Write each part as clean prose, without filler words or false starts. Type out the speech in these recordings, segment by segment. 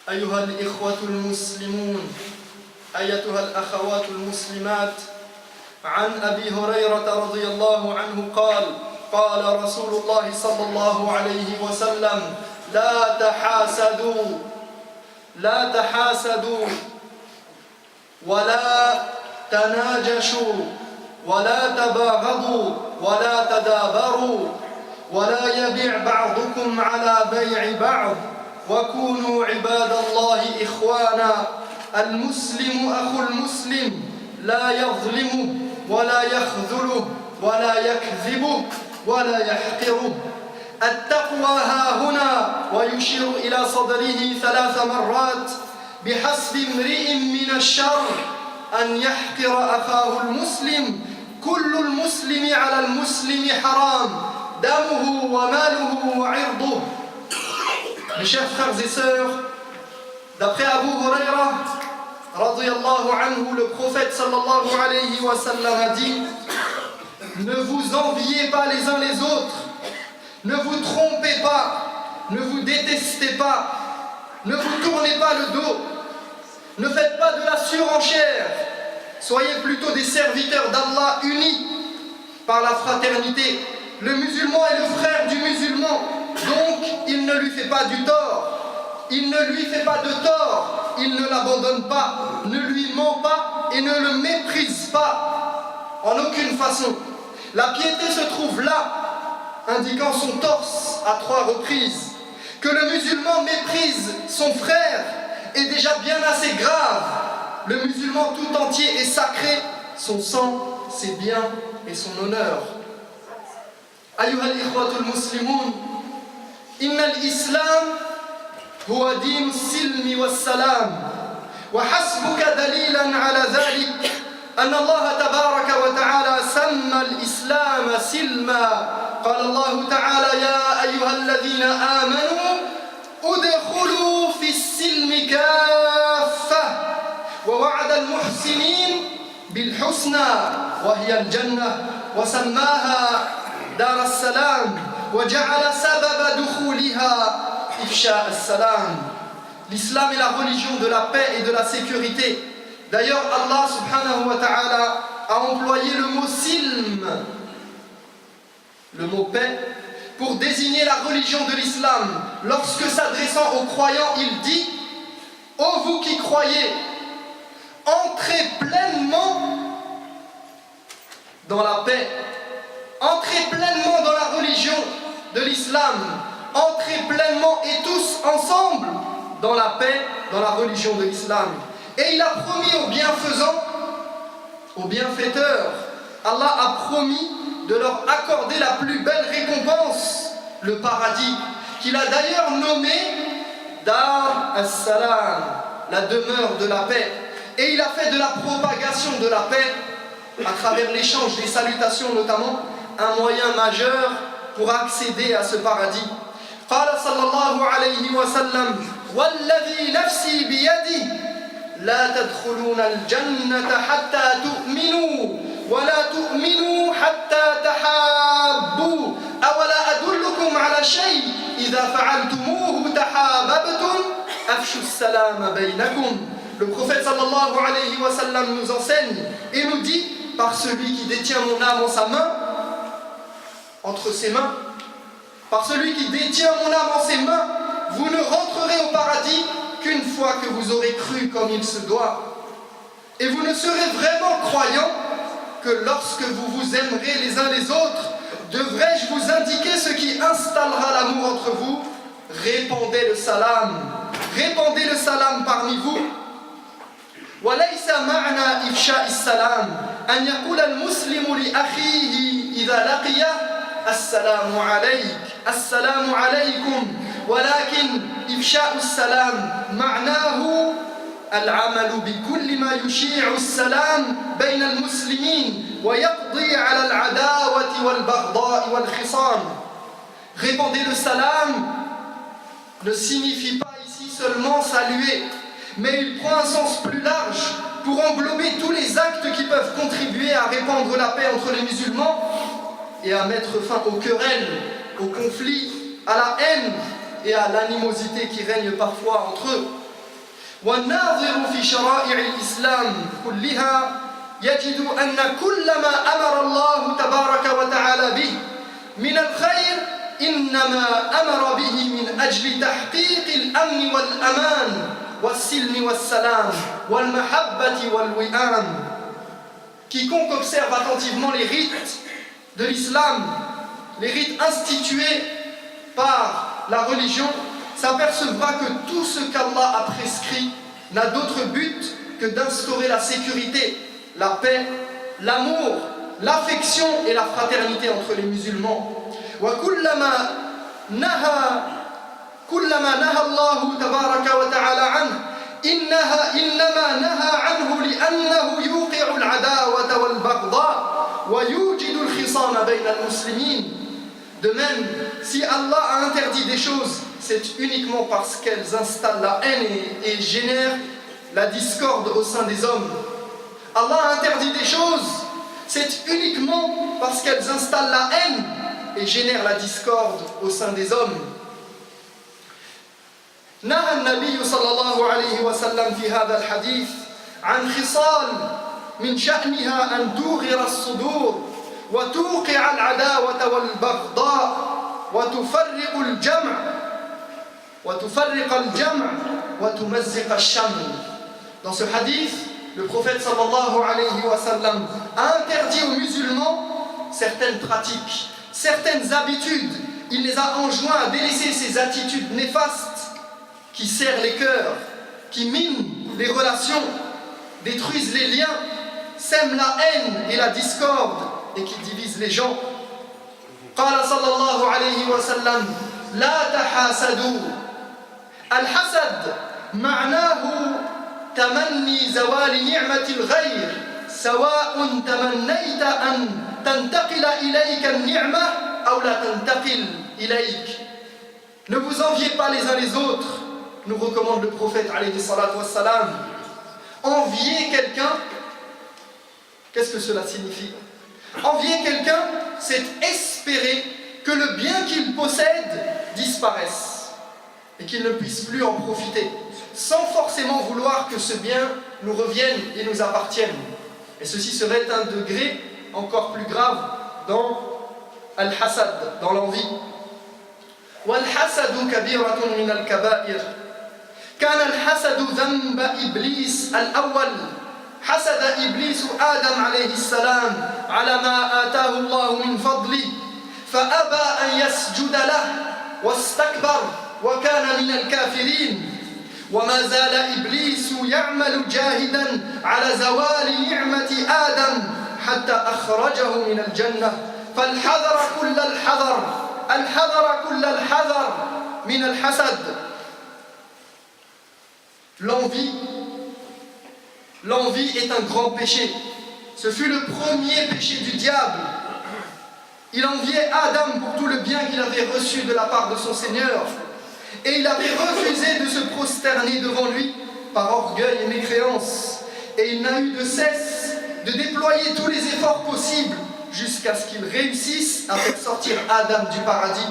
أيها الإخوة المسلمون، أيتها الأخوات المسلمات، عن أبي هريرة رضي الله عنه قال: قال رسول الله صلى الله عليه وسلم: لا تحاسدوا ولا تناجشوا ولا تباغضوا ولا تدابروا ولا يبيع بعضكم على بيع بعض وكونوا عباد الله إخوانا. المسلم أخو المسلم لا يظلمه ولا يخذله ولا يكذبه ولا يحقره. التقوى ها هنا، ويشير إلى صدره 3 مرات: بحسب امرئ من الشر أن يحقر أخاه المسلم، كل المسلم على المسلم حرام، دمه وماله وعرضه. Mes chers frères et sœurs, d'après Abu Huraira radiyallahu anhu, le prophète sallallahu alayhi wa sallam a dit: ne vous enviez pas les uns les autres, ne vous trompez pas, ne vous détestez pas, ne vous tournez pas le dos, ne faites pas de la surenchère, soyez plutôt des serviteurs d'Allah unis par la fraternité. Le musulman est le frère du musulman, donc il ne lui fait pas du tort, il ne lui fait pas de tort, il ne l'abandonne pas, ne lui ment pas et ne le méprise pas en aucune façon. La piété se trouve là, indiquant son torse à 3 reprises. Que le musulman méprise son frère est déjà bien assez grave. Le musulman tout entier est sacré, son sang, ses biens et son honneur. أيها الإخوة المسلمون، إن الإسلام هو دين السلم والسلام، وحسبك دليلا على ذلك أن الله تبارك وتعالى سمى الإسلام سلما. قال الله تعالى: يا أيها الذين آمنوا ادخلوا في السلم كافة، ووعد المحسنين بالحسنى وهي الجنة، وسماها دار السلام، وجعل سبب دخولها إفشاء السلام. L'islam est la religion de la paix et de la sécurité. D'ailleurs, Allah subhanahu wa ta'ala a employé le mot silm, le mot paix, pour désigner la religion de l'islam. Lorsque s'adressant aux croyants, il dit: ô vous qui croyez, entrez pleinement dans la paix, entrez pleinement dans la religion de l'islam, entrez pleinement et tous ensemble dans la paix, dans la religion de l'islam. Et il a promis aux bienfaisants, aux bienfaiteurs, Allah a promis de leur accorder la plus belle récompense, le paradis, qu'il a d'ailleurs nommé Dar as-Salam, la demeure de la paix. Et il a fait de la propagation de la paix, à travers l'échange des salutations notamment, un moyen majeur pour accéder à ce paradis. قال صلى الله عليه وسلم: والذي نفسي بيده لا تدخلون الجنة حتى تؤمنوا ولا تؤمنوا حتى تحابوا أولا أدلكم على شيء إذا فعلتموه تحاببتم أفشوا السلام بينكم. Le prophète sallallahu alayhi wa sallam nous enseigne et nous dit: par celui qui détient mon âme en sa main, entre ses mains, par celui qui détient mon âme en ses mains, vous ne rentrerez au paradis qu'une fois que vous aurez cru comme il se doit. Et vous ne serez vraiment croyants que lorsque vous vous aimerez les uns les autres. Devrais-je vous indiquer ce qui installera l'amour entre vous? Répandez le salam parmi vous. وليس معنى إفشاء السلام أن يقول المسلم لأخيه إذا لقيه السلام عليك السلام عليكم، ولكن إفشاء السلام معناه العمل بكل ما يشيع السلام بين المسلمين ويقضي على العداوة والبغضاء والخصام. Répandez le salam ne signifie pas ici seulement saluer, mais il prend un sens plus large pour englober tous les actes qui peuvent contribuer à répandre la paix entre les musulmans et à mettre fin aux querelles, aux conflits, à la haine et à l'animosité qui règne parfois entre eux. والناظر في شرائع الإسلام كلها يجد أن كل ما أمر الله تبارك وتعالى به من الخير إنما أمر به من أجل تحقيق الأمن والأمان والسلم والسلام والمحبة والوئام. Quiconque observe attentivement les rites de l'islam, les rites institués par la religion, s'apercevra que tout ce qu'Allah a prescrit n'a d'autre but que d'instaurer la sécurité, la paix, l'amour, l'affection et la fraternité entre les musulmans. وكلما نهى الله تبارك وتعالى عنه إنما نهى عنه لأنه يوقع العداوة والبغضاء ويوجد الخصام بين المسلمين. De même, si Allah a interdit des choses, c'est uniquement parce qu'elles installent la haine et génèrent la discorde au sein des hommes. Allah a interdit des choses, c'est uniquement parce qu'elles installent la haine et génèrent la discorde au sein des hommes. نهى النبي صلى الله عليه وسلم في هذا الحديث عن خصال من شأنها أن توغر الصدور وتوقع العداوة والبغضاء وتفرق الجمع وتمزق الشمل. Dans ce hadith, le prophète sallallahu alayhi wa sallam a interdit aux musulmans certaines pratiques, certaines habitudes. Il les a enjoints à délaisser ces attitudes néfastes qui serrent les cœurs, qui minent les relations, détruisent les liens, sèment la haine et la discorde et qui divisent les gens. قال صلى الله عليه وسلم لا تحاسدوا. الحسد معناه تمني زوال نعمة الغير سواء تمنيت أن تنتقل إليك النعمة أو لا تنتقل إليك. Ne vous enviez pas les uns les autres, nous recommande le prophète alayhi salatu wassalam. Envier quelqu'un, qu'est-ce que cela signifie? Envier quelqu'un, c'est espérer que le bien qu'il possède disparaisse et qu'il ne puisse plus en profiter, sans forcément vouloir que ce bien nous revienne et nous appartienne. Et ceci serait un degré encore plus grave dans al-hasad, dans l'envie. وَالْحَسَدُ كَبِيرَةٌ مِنَ الْكَبَائِرِ. كان الحسد ذنب إبليس الأول. حسد إبليس آدم عليه السلام على ما آتاه الله من فضله فأبى أن يسجد له واستكبر وكان من الكافرين. وما زال إبليس يعمل جاهدا على زوال نعمة آدم حتى أخرجه من الجنة. فالحذر كل الحذر من الحسد. L'envie est un grand péché. Ce fut le premier péché du diable. Il enviait Adam pour tout le bien qu'il avait reçu de la part de son Seigneur. Et il avait refusé de se prosterner devant lui par orgueil et mécréance. Et il n'a eu de cesse de déployer tous les efforts possibles jusqu'à ce qu'il réussisse à faire sortir Adam du paradis.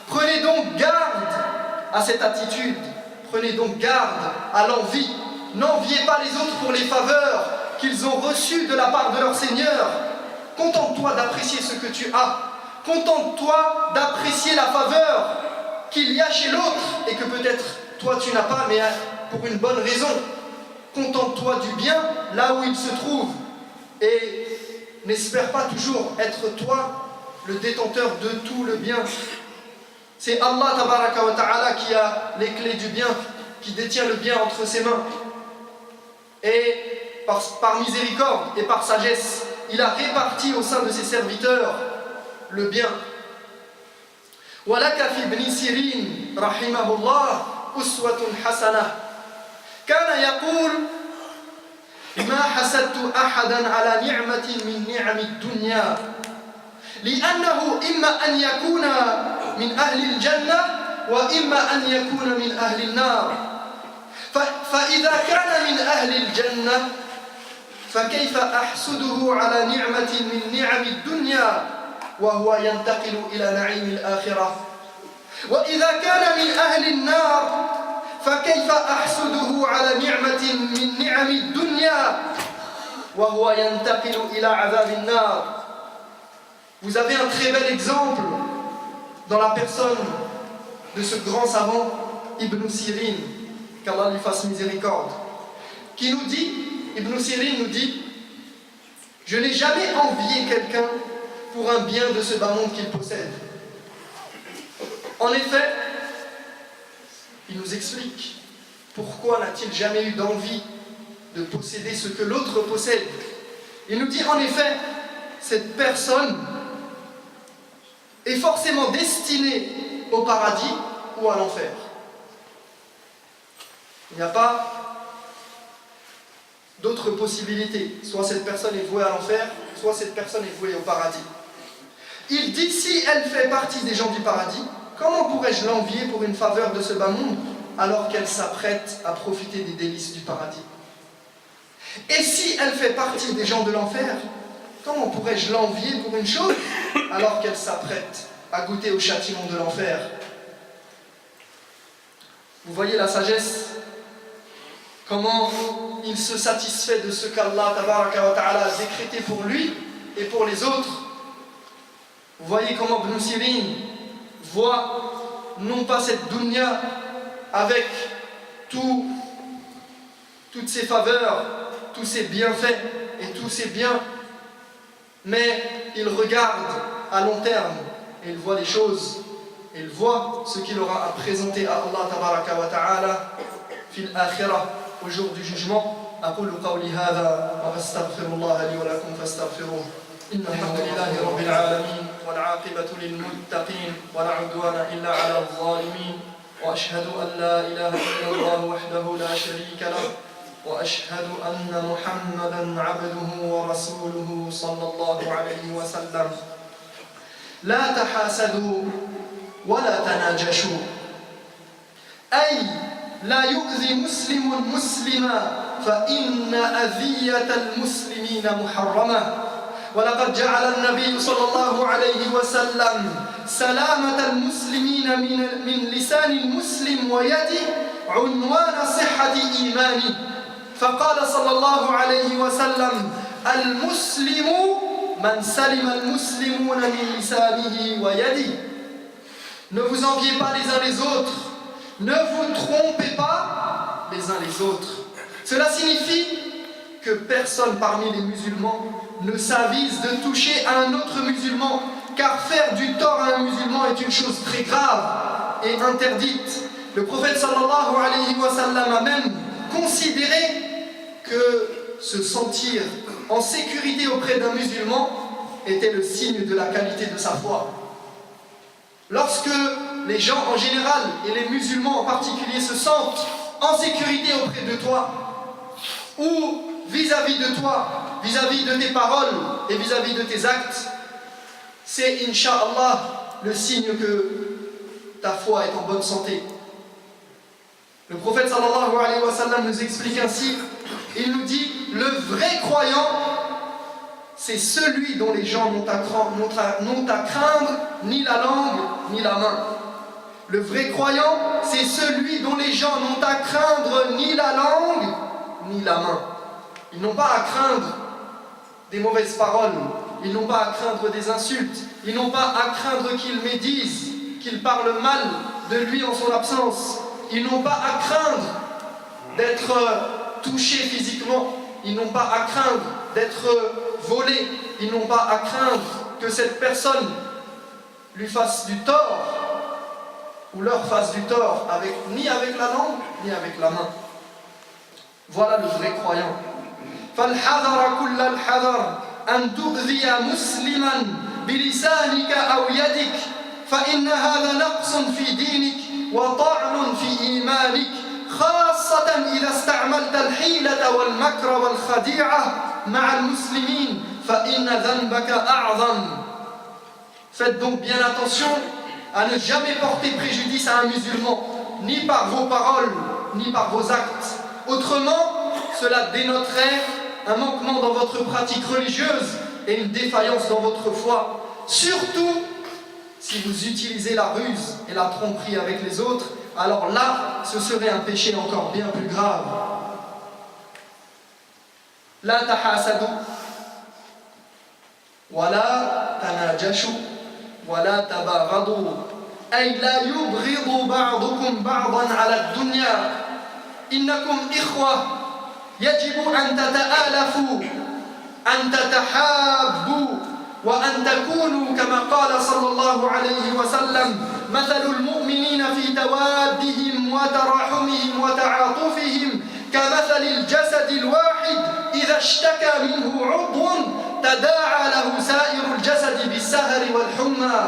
Prenez donc garde à cette attitude. Prenez donc garde à l'envie. N'enviez pas les autres pour les faveurs qu'ils ont reçues de la part de leur Seigneur. Contente-toi d'apprécier ce que tu as. Contente-toi d'apprécier la faveur qu'il y a chez l'autre et que peut-être toi tu n'as pas, mais pour une bonne raison. Contente-toi du bien là où il se trouve et n'espère pas toujours être toi le détenteur de tout le bien. C'est Allah tabaraka wa ta'ala qui a les clés du bien, qui détient le bien entre ses mains. Et par miséricorde et par sagesse, il a réparti au sein de ses serviteurs le bien. ولك في ابن سيرين رحمه الله أسوة حسنة كان يقول ما حسدت أحدا على نعمة من نعم الدنيا لأنه إما أن يكون من أهل الجنة وإما أن يكون من أهل النار فإذا كان من أهل الجنة فكيف أحسده على نعمة من نعم الدنيا وهو ينتقل إلى نعيم الآخرة وإذا كان من أهل النار فكيف أحسده على نعمة من نعم الدنيا وهو ينتقل إلى عذاب النار. Vous avez un très bel exemple dans la personne de ce grand savant Ibn Sirin, qu'Allah lui fasse miséricorde, qui nous dit, Ibn Sirin nous dit, je n'ai jamais envié quelqu'un pour un bien de ce bas monde qu'il possède. En effet, il nous explique pourquoi n'a-t-il jamais eu d'envie de posséder ce que l'autre possède. Il nous dit en effet, cette personne est forcément destinée au paradis ou à l'enfer. Il n'y a pas d'autres possibilités. Soit cette personne est vouée à l'enfer, soit cette personne est vouée au paradis. Il dit, si elle fait partie des gens du paradis, comment pourrais-je l'envier pour une faveur de ce bas monde alors qu'elle s'apprête à profiter des délices du paradis? Et si elle fait partie des gens de l'enfer, comment pourrais-je l'envier pour une chose alors qu'elle s'apprête à goûter au châtiment de l'enfer? Vous voyez la sagesse? Comment il se satisfait de ce qu'Allah tabaraka wa ta'ala a décrété pour lui et pour les autres. Vous voyez comment Ibn Sirin voit non pas cette dunya avec toutes ses faveurs, tous ses bienfaits et tous ses biens, mais il regarde à long terme et il voit les choses, et il voit ce qu'il aura à présenter à Allah tabaraka wa ta'ala fil akhirah, au jour du jugement. أقول قولي هذا وأستغفر الله لي ولكم فاستغفروه إن الحمد لله رب العالمين والعاقبة للمتقين ولا عدوان إلا على الظالمين وأشهد أن لا إله إلا الله وحده لا شريك له وأشهد أن محمدا عبده ورسوله صلى الله عليه وسلم لا تحاسدوا ولا تناجشوا أي لا يؤذي مسلم مسلما فإن أذية المسلمين محرمة ولقد جعل النبي صلى الله عليه وسلم سلامة المسلمين من لسان المسلم ويده عنوان صحة إيمانه فقال صلى الله عليه وسلم المسلم من سلم المسلمون من لسانه ويده. Ne vous enviez pas les uns les autres, ne vous trompez pas les uns les autres. Cela signifie que personne parmi les musulmans ne s'avise de toucher à un autre musulman, car faire du tort à un musulman est une chose très grave et interdite. Le prophète sallallahu alayhi wa sallam a même considéré que se sentir en sécurité auprès d'un musulman était le signe de la qualité de sa foi. Lorsque les gens en général et les musulmans en particulier se sentent en sécurité auprès de toi, ou vis-à-vis de toi, vis-à-vis de tes paroles et vis-à-vis de tes actes, c'est incha'Allah le signe que ta foi est en bonne santé. Le prophète sallallahu alayhi wa sallam nous explique ainsi, il nous dit, le vrai croyant, c'est celui dont les gens n'ont à craindre ni la langue ni la main. Le vrai croyant, c'est celui dont les gens n'ont à craindre ni la langue ni la main. Ils n'ont pas à craindre des mauvaises paroles, ils n'ont pas à craindre des insultes, ils n'ont pas à craindre qu'ils médisent, qu'ils parlent mal de lui en son absence. Ils n'ont pas à craindre d'être touchés physiquement, ils n'ont pas à craindre d'être volés, ils n'ont pas à craindre que cette personne lui fasse du tort ou leur fasse du tort ni avec la langue ni avec la main. Voilà le vrai croyant. فالحذر كل الحذر أن تؤذي مسلما بلسانك أو يدك فإن هذا نقص في دينك وطعن في إيمانك خاصة إذا استعملت الحيلة والمكر والخديعة مع المسلمين فإن ذنبك أعظم. Faites donc bien attention à ne jamais porter préjudice à un musulman, ni par vos paroles, ni par vos actes. Autrement, cela dénoterait un manquement dans votre pratique religieuse et une défaillance dans votre foi. Surtout si vous utilisez la ruse et la tromperie avec les autres, alors là, ce serait un péché encore bien plus grave. La tahasadu, wala tanajashu, wala tabaghadu, ay la yubghidu ba'dukum ba'dan 'ala ad-dunya, innakum ikhwa, yajibu an tata'alafu, an tatahabbu, وأن تكونوا كما قال صلى الله عليه وسلم مثل المؤمنين في توادهم وتراحمهم وتعاطفهم كمثل الجسد الواحد إذا اشتكى منه عضو تداعى له سائر الجسد بالسهر والحمى.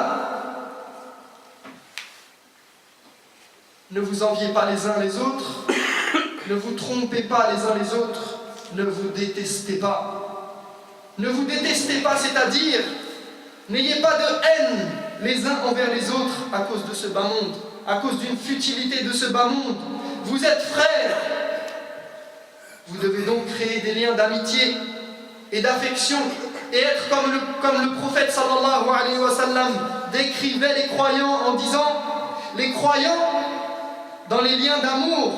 Ne vous enviez pas les uns les autres, ne vous trompez pas les uns les autres, ne vous détestez pas. Ne vous détestez pas, c'est-à-dire, n'ayez pas de haine les uns envers les autres à cause de ce bas monde, à cause d'une futilité de ce bas monde. Vous êtes frères. Vous devez donc créer des liens d'amitié et d'affection et être comme le prophète sallallahu alayhi wa sallam décrivait les croyants en disant: les croyants, dans les liens d'amour,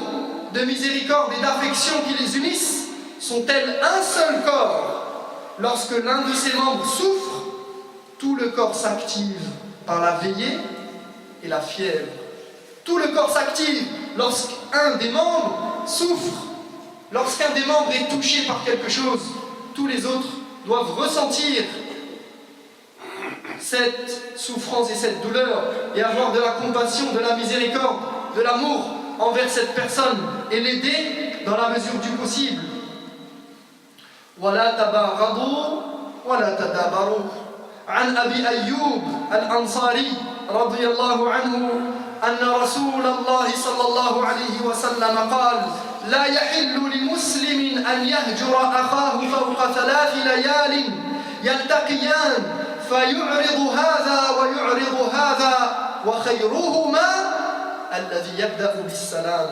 de miséricorde et d'affection qui les unissent, sont tels un seul corps. Lorsque l'un de ses membres souffre, tout le corps s'active par la veillée et la fièvre. Tout le corps s'active lorsqu'un des membres souffre. Lorsqu'un des membres est touché par quelque chose, tous les autres doivent ressentir cette souffrance et cette douleur et avoir de la compassion, de la miséricorde, de l'amour envers cette personne et l'aider dans la mesure du possible. ولا تباغضوا ولا تدابروا. عن أبي أيوب الأنصاري رضي الله عنه أن رسول الله صلى الله عليه وسلم قال: لا يحل لمسلم أن يهجر أخاه فوق 3 ليال يلتقيان فيعرض هذا ويعرض هذا وخيرهما الذي يبدأ بالسلام.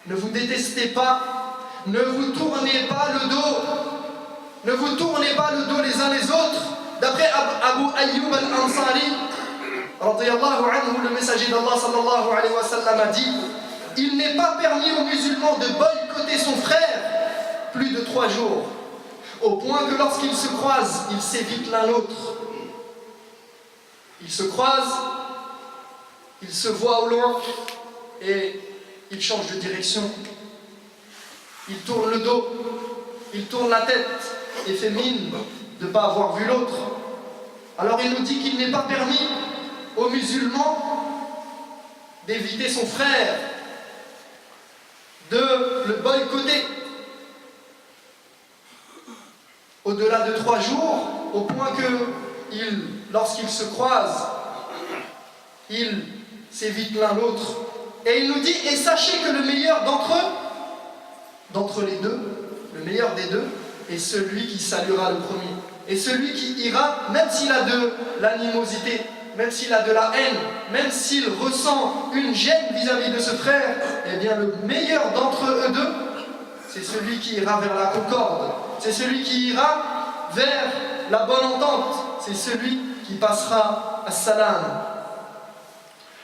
Ne vous détestez pas. Ne vous tournez pas le dos. Ne vous tournez pas le dos les uns les autres. D'après Abu Ayyub al-Ansari, radiyallahu anhu, le messager d'Allah sallallahu alayhi wa sallam a dit: il n'est pas permis aux musulmans de boycotter son frère plus de 3 jours, au point que lorsqu'ils se croisent, ils s'évitent l'un l'autre. Ils se croisent, ils se voient au loin et ils changent de direction. Il tourne le dos, il tourne la tête et fait mine de ne pas avoir vu l'autre. Alors il nous dit qu'il n'est pas permis aux musulmans d'éviter son frère, de le boycotter au-delà de 3 jours, au point que lorsqu'ils se croisent, ils s'évitent l'un l'autre. Et il nous dit: et sachez que le meilleur d'entre les deux, le meilleur des deux, est celui qui saluera le premier. Et celui qui ira, même s'il a de l'animosité, même s'il a de la haine, même s'il ressent une gêne vis-à-vis de ce frère, eh bien le meilleur d'entre eux deux, c'est celui qui ira vers la concorde, c'est celui qui ira vers la bonne entente, c'est celui qui passera as-salam.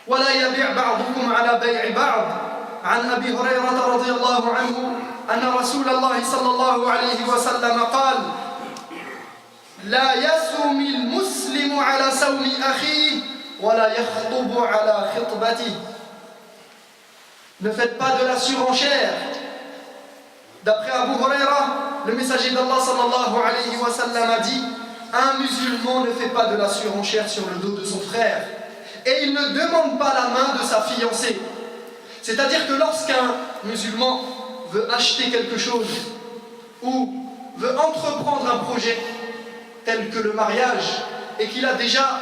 ولا يبيع بعضكم على بيع بعض. عن أبي هريرة رضي الله عنه أن رسول الله صلى الله عليه وسلم قال: لا يسوم المسلم على سوم أخيه ولا يخطب على خطبته. Ne faites pas de la surenchère. D'après Abu Huraira, le messager d'Allah sallallahu alayhi wa sallam a dit: un musulman ne fait pas de la surenchère sur le dos de son frère et il ne demande pas la main de sa fiancée. C'est-à-dire que lorsqu'un musulman veut acheter quelque chose ou veut entreprendre un projet tel que le mariage et qu'il a déjà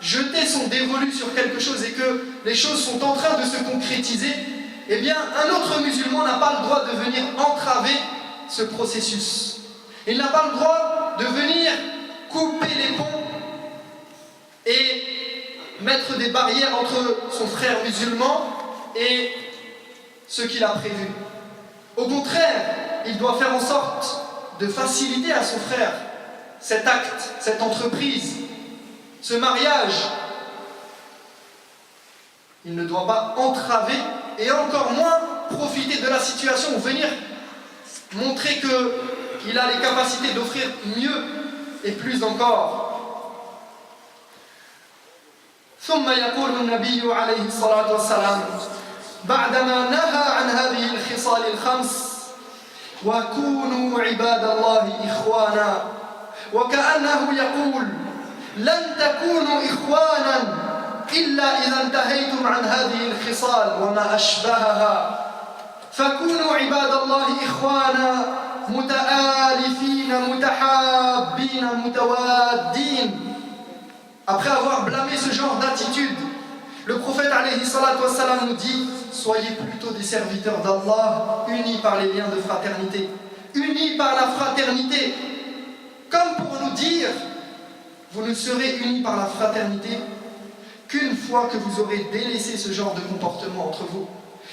jeté son dévolu sur quelque chose et que les choses sont en train de se concrétiser, eh bien un autre musulman n'a pas le droit de venir entraver ce processus. Il n'a pas le droit de venir couper les ponts et mettre des barrières entre son frère musulman et ce qu'il a prévu. Au contraire, il doit faire en sorte de faciliter à son frère cet acte, cette entreprise, ce mariage, Il ne doit pas entraver et encore moins profiter de la situation ou venir montrer qu'il a les capacités d'offrir mieux et plus encore. ثم يقول النبي عليه الصلاة والسلام بعدما نهى عن هذه الخصال الخمس وكونوا عباد الله إخوانا وكأنه يقول لن تكونوا إخوانا إلا إذا انتهيتم عن هذه الخصال وما أشبهها فكونوا عباد الله إخوانا متآلفين متحابين متوادين. Après avoir blâmé ce genre d'attitude, le prophète alayhi salatu wassalam nous dit: soyez plutôt des serviteurs d'Allah, unis par les liens de fraternité, unis par la fraternité, comme pour nous dire: vous ne serez unis par la fraternité qu'une fois que vous aurez délaissé ce genre de comportement entre vous.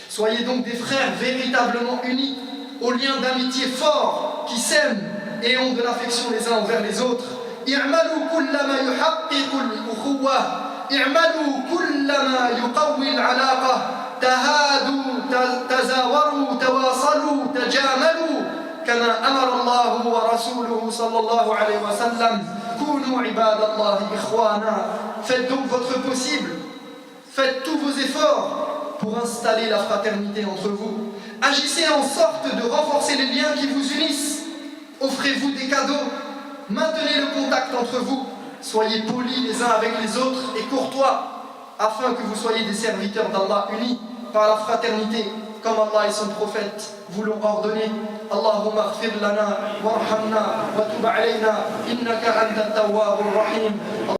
Soyez donc des frères véritablement unis, aux liens d'amitié forts, qui s'aiment et ont de l'affection les uns envers les autres. اعملوا كل ما يحقق الأخوة اعملوا كل ما يقوي العلاقة تهادوا تزاوروا تواصلوا تجاملوا كما أمر الله ورسوله صلى الله عليه وسلم كونوا عباد الله إخوانا. Faites donc votre possible, faites tous vos efforts pour installer la fraternité entre vous. Agissez en sorte de renforcer les liens qui vous unissent. Offrez-vous des cadeaux. Maintenez le contact entre vous, soyez polis les uns avec les autres et courtois, afin que vous soyez des serviteurs d'Allah unis par la fraternité, comme Allah et son prophète vous l'ont ordonné. Allahumma ighfir lana warhamna wa tub alayna innaka anta at-tawwabur rahim.